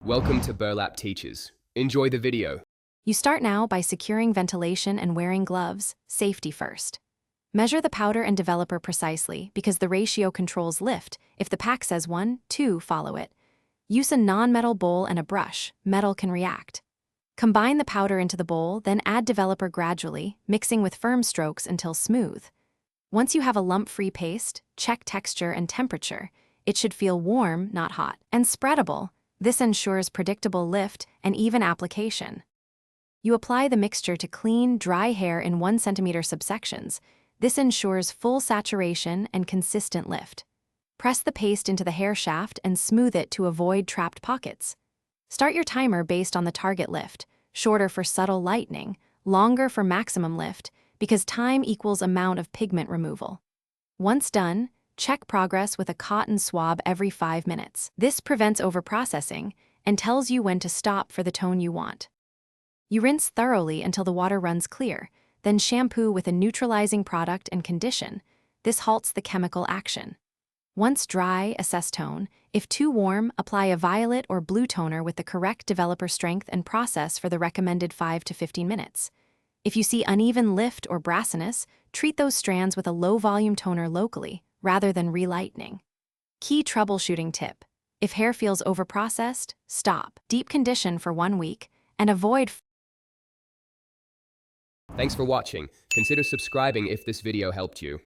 Welcome to Burlap Teachers. Enjoy the video. You start now by securing ventilation and wearing gloves, safety first. Measure the powder and developer precisely because the ratio controls lift. If the pack says 1, 2, follow it. Use a non-metal bowl and a brush. Metal can react. Combine the powder into the bowl, then add developer gradually, mixing with firm strokes until smooth. Once you have a lump-free paste, check texture and temperature. It should feel warm, not hot, and spreadable. This ensures predictable lift and even application. You apply the mixture to clean, dry hair in 1 centimeter subsections. This ensures full saturation and consistent lift. Press the paste into the hair shaft and smooth it to avoid trapped pockets. Start your timer based on the target lift, shorter for subtle lightening, longer for maximum lift, because time equals amount of pigment removal. Once done, check progress with a cotton swab every 5 minutes. This prevents overprocessing and tells you when to stop for the tone you want. You rinse thoroughly until the water runs clear, then shampoo with a neutralizing product and condition. This halts the chemical action. Once dry, assess tone. If too warm, apply a violet or blue toner with the correct developer strength and process for the recommended 5 to 15 minutes. If you see uneven lift or brassiness, treat those strands with a low-volume toner locally, rather than relightening. Key troubleshooting tip: if hair feels overprocessed, stop. Deep condition for 1 week, and avoid. Thanks for watching. Consider subscribing if this video helped you.